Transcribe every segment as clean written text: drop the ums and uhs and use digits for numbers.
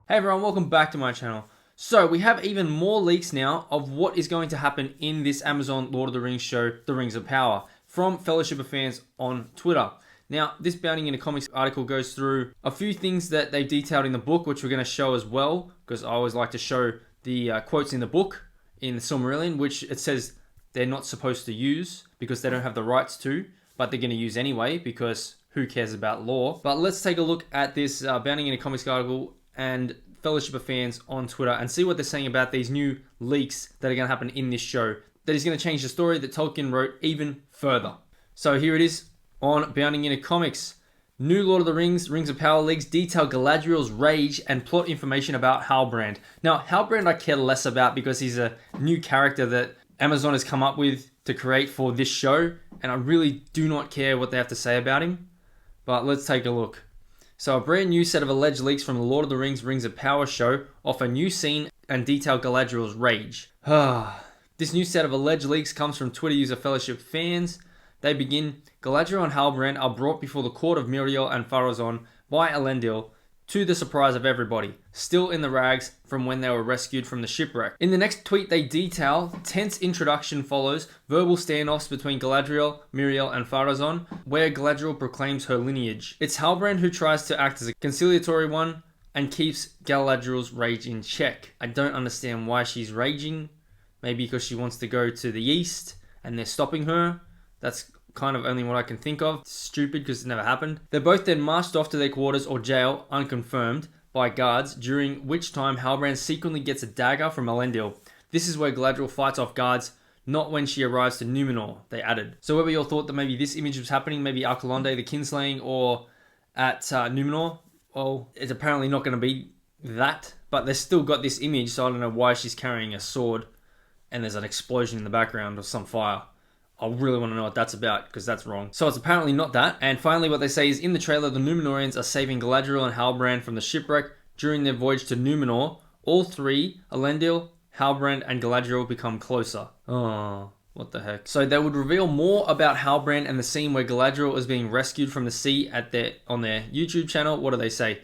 Hey everyone, welcome back to my channel. So we have even more leaks now of what is going to happen in this Amazon Lord of the Rings show, The Rings of Power, from Fellowship of Fans on Twitter. Now, this Bounding into Comics article goes through a few things that they detailed in the book, which we're going to show as well, because I always like to show the quotes in the book, in the Silmarillion, which it says they're not supposed to use, because they don't have the rights to, but they're going to use anyway, because who cares about lore? But let's take a look at this Bounding into Comics article and Fellowship of Fans on Twitter and see what they're saying about these new leaks that are going to happen in this show that is going to change the story that Tolkien wrote even further. So here it is on Bounding into Comics. New Lord of the Rings, Rings of Power leaks detail Galadriel's rage and plot information about Halbrand. Now, Halbrand I care less about because he's a new character that Amazon has come up with to create for this show, and I really do not care what they have to say about him. But let's take a look. So a brand new set of alleged leaks from the Lord of the Rings Rings of Power show offer new scene and detail Galadriel's rage. This new set of alleged leaks comes from Twitter user Fellowship Fans. They begin, Galadriel and Halbrand are brought before the court of Muriel and Pharazôn by Elendil, to the surprise of everybody, still in the rags from when they were rescued from the shipwreck. In the next tweet they detail, tense introduction follows, verbal standoffs between Galadriel, Muriel and Pharazôn, where Galadriel proclaims her lineage. It's Halbrand who tries to act as a conciliatory one and keeps Galadriel's rage in check. I don't understand why she's raging. Maybe because she wants to go to the east and they're stopping her. That's kind of only what I can think of. It's stupid because it never happened. They're both then marched off to their quarters or jail, unconfirmed, by guards, during which time Halbrand secretly gets a dagger from Elendil. This is where Galadriel fights off guards, not when she arrives to Numenor, they added. So whether you all thought that maybe this image was happening, maybe Alcalonde, the kinslaying, or at Numenor, well, it's apparently not going to be that, but they've still got this image, so I don't know why she's carrying a sword and there's an explosion in the background or some fire. I really want to know what that's about, because that's wrong. So it's apparently not that. And finally what they say is, in the trailer, the Numenorians are saving Galadriel and Halbrand from the shipwreck during their voyage to Numenor. All three, Elendil, Halbrand and Galadriel, become closer. Oh, what the heck. So they would reveal more about Halbrand and the scene where Galadriel is being rescued from the sea on their YouTube channel. What do they say?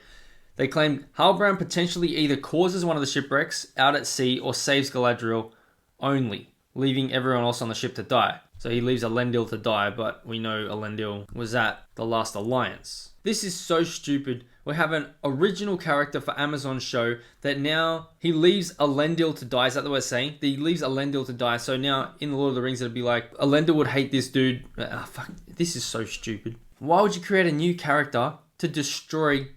They claim Halbrand potentially either causes one of the shipwrecks out at sea or saves Galadriel only, leaving everyone else on the ship to die. So he leaves Elendil to die, but we know Elendil was at the Last Alliance. This is so stupid. We have an original character for Amazon's show that now he leaves Elendil to die. Is that what we're saying? He leaves Elendil to die. So now in the Lord of the Rings, it'd be like, Elendil would hate this dude. Fuck, this is so stupid. Why would you create a new character to destroy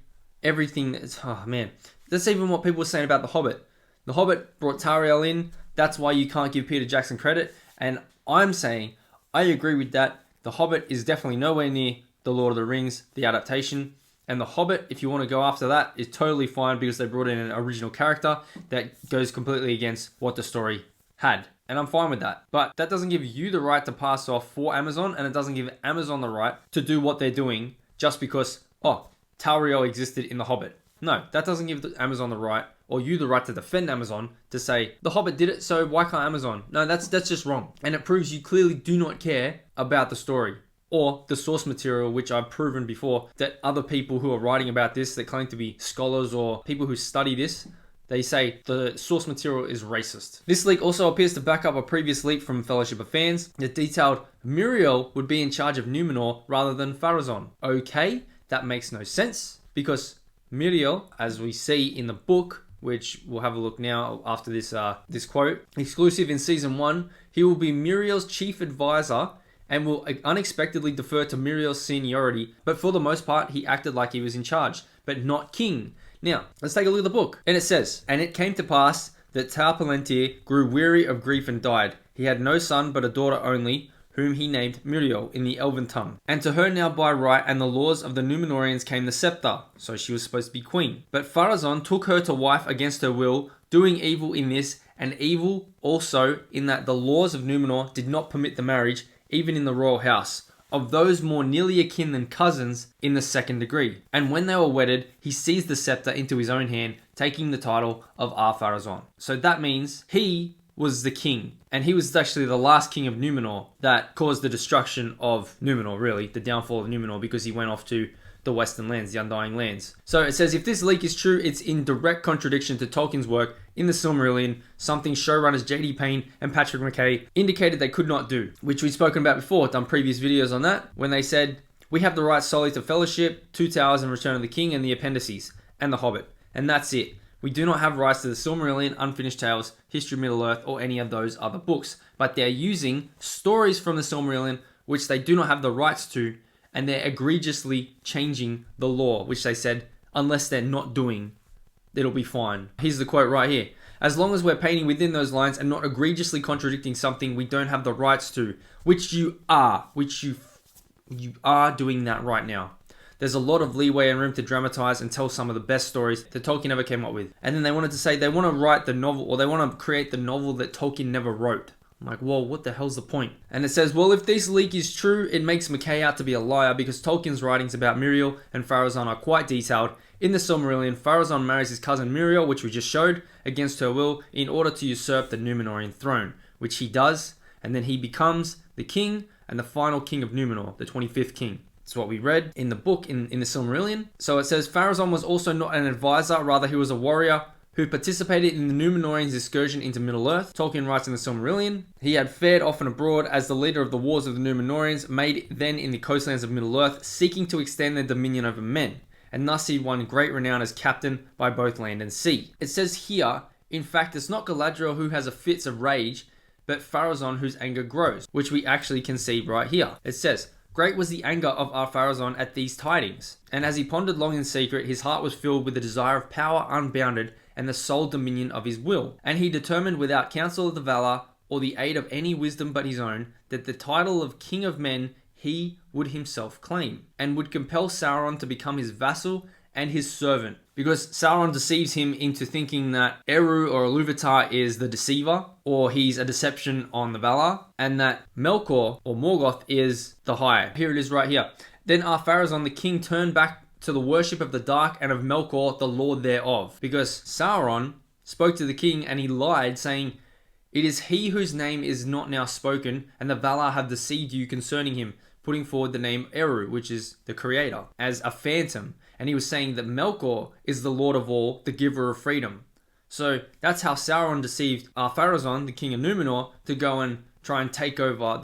everything that's... Oh, man. That's even what people were saying about The Hobbit. The Hobbit brought Tariel in. That's why you can't give Peter Jackson credit. And I'm saying, I agree with that. The Hobbit is definitely nowhere near The Lord of the Rings, the adaptation. And The Hobbit, if you want to go after that, is totally fine because they brought in an original character that goes completely against what the story had. And I'm fine with that. But that doesn't give you the right to pass off for Amazon, and it doesn't give Amazon the right to do what they're doing just because, oh, Tauriel existed in The Hobbit. No, that doesn't give Amazon the right, or you the right to defend Amazon to say, The Hobbit did it, so why can't Amazon? No, that's just wrong. And it proves you clearly do not care about the story or the source material, which I've proven before that other people who are writing about this, that claim to be scholars or people who study this, they say the source material is racist. This leak also appears to back up a previous leak from Fellowship of Fans that detailed Muriel would be in charge of Numenor rather than Pharazôn. Okay, that makes no sense because Muriel, as we see in the book, which we'll have a look now after this quote, exclusive in season 1, he will be Muriel's chief advisor and will unexpectedly defer to Muriel's seniority, but for the most part, he acted like he was in charge, but not king. Now, let's take a look at the book. And it says, and it came to pass that Tar Palantir grew weary of grief and died. He had no son, but a daughter only, whom he named Muriel in the Elven tongue. And to her now by right and the laws of the Numenorians came the scepter, so she was supposed to be queen. But Pharazôn took her to wife against her will, doing evil in this, and evil also in that the laws of Numenor did not permit the marriage, even in the royal house, of those more nearly akin than cousins in the second degree. And when they were wedded, he seized the scepter into his own hand, taking the title of Ar-Pharazôn. So that means he was the king, and he was actually the last king of Numenor that caused the destruction of Numenor, really, the downfall of Numenor, because he went off to the Western Lands, the Undying Lands. So it says, if this leak is true, it's in direct contradiction to Tolkien's work in the Silmarillion, something showrunners J.D. Payne and Patrick McKay indicated they could not do, which we've spoken about before, done previous videos on that, when they said, we have the right solely to Fellowship, Two Towers and Return of the King, and the Appendices, and The Hobbit. And that's it. We do not have rights to the Silmarillion, Unfinished Tales, History of Middle-earth, or any of those other books. But they're using stories from the Silmarillion, which they do not have the rights to, and they're egregiously changing the lore, which they said, unless they're not doing, it'll be fine. Here's the quote right here. As long as we're painting within those lines and not egregiously contradicting something we don't have the rights to, which you are doing that right now. There's a lot of leeway and room to dramatize and tell some of the best stories that Tolkien ever came up with. And then they wanted to say they want to write the novel, or they want to create the novel that Tolkien never wrote. I'm like, whoa, what the hell's the point? And it says, well, if this leak is true, it makes McKay out to be a liar because Tolkien's writings about Muriel and Pharazôn are quite detailed. In the Silmarillion, Pharazôn marries his cousin Muriel, which we just showed, against her will in order to usurp the Numenorian throne, which he does, and then he becomes the king and the final king of Numenor, the 25th king. It's what we read in the book in the Silmarillion. So it says Pharazôn was also not an advisor, rather he was a warrior who participated in the Numenorians' excursion into Middle-earth. Tolkien writes in the Silmarillion, he had fared often abroad as the leader of the wars of the Numenorians, made then in the coastlands of Middle-earth, seeking to extend their dominion over men, and thus he won great renown as captain by both land and sea. It says here, in fact, it's not Galadriel who has a fits of rage, but Pharazôn whose anger grows, which we actually can see right here. It says, great was the anger of our Pharazôn at these tidings, and as he pondered long in secret, his heart was filled with the desire of power unbounded and the sole dominion of his will. And he determined without counsel of the Valar or the aid of any wisdom but his own, that the title of King of Men he would himself claim, and would compel Sauron to become his vassal and his servant. Because Sauron deceives him into thinking that Eru or Iluvatar is the deceiver, or he's a deception on the Valar, and that Melkor or Morgoth is the High. Here it is right here. Then Ar-Pharazôn the king turned back to the worship of the dark and of Melkor the lord thereof. Because Sauron spoke to the king and he lied, saying, it is he whose name is not now spoken, and the Valar have deceived you concerning him, putting forward the name Eru, which is the creator, as a phantom. And he was saying that Melkor is the lord of all, the giver of freedom. So that's how Sauron deceived Ar-Pharazôn, the king of Numenor, to go and try and take over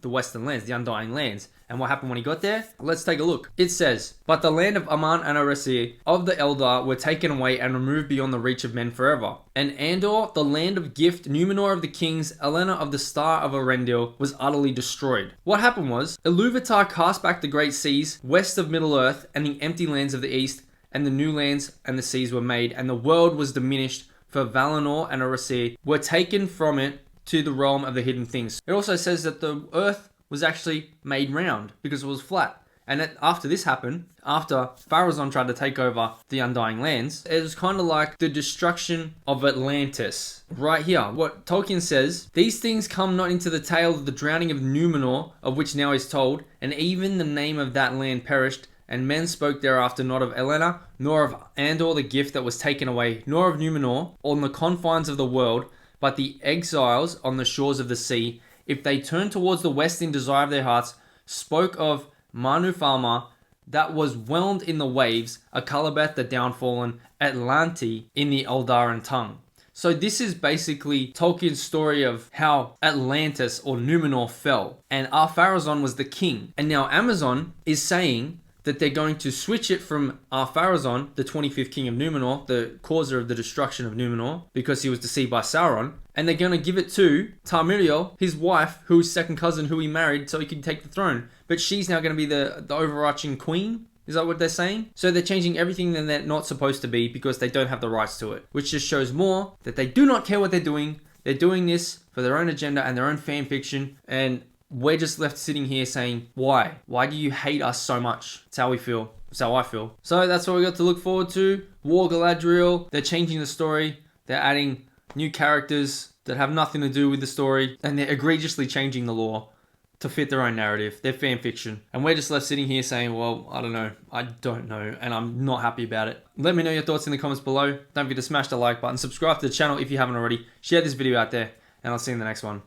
the Western Lands, the Undying Lands. And what happened when he got there? Let's take a look. It says, but the land of Aman and Arasir of the Eldar were taken away and removed beyond the reach of men forever. And Andor, the land of gift, Numenor of the kings, Elena of the Star of Arendil, was utterly destroyed. What happened was, Iluvatar cast back the great seas west of Middle-earth and the empty lands of the east, and the new lands and the seas were made, and the world was diminished, for Valinor and Arasir were taken from it to the realm of the hidden things. It also says that the earth was actually made round because it was flat. And after this happened, after Pharazôn tried to take over the Undying Lands, it was kind of like the destruction of Atlantis. Right here, what Tolkien says, these things come not into the tale of the drowning of Numenor, of which now is told, and even the name of that land perished, and men spoke thereafter not of Elena, nor of Andor the gift that was taken away, nor of Numenor, on the confines of the world, but the exiles on the shores of the sea, if they turned towards the west in desire of their hearts, spoke of Manu Falma, that was whelmed in the waves, Akalabeth the downfallen, Atlanti in the Eldarin tongue. So this is basically Tolkien's story of how Atlantis or Numenor fell, and Ar-Pharazôn was the king. And now Amazon is saying that they're going to switch it from Ar-Pharazôn, the 25th king of Numenor, the causer of the destruction of Numenor, because he was deceived by Sauron, and they're going to give it to Tamriel, his wife, who's second cousin, who he married so he could take the throne. But she's now going to be the overarching queen. Is that what they're saying? So they're changing everything that they're not supposed to be because they don't have the rights to it, which just shows more that they do not care what they're doing. They're doing this for their own agenda and their own fan fiction, and we're just left sitting here saying, why? Why do you hate us so much? It's how we feel. It's how I feel. So that's what we got to look forward to. War Galadriel. They're changing the story. They're adding new characters that have nothing to do with the story. And they're egregiously changing the lore to fit their own narrative. They're fan fiction. And we're just left sitting here saying, well, I don't know. I don't know. And I'm not happy about it. Let me know your thoughts in the comments below. Don't forget to smash the like button. Subscribe to the channel if you haven't already. Share this video out there. And I'll see you in the next one.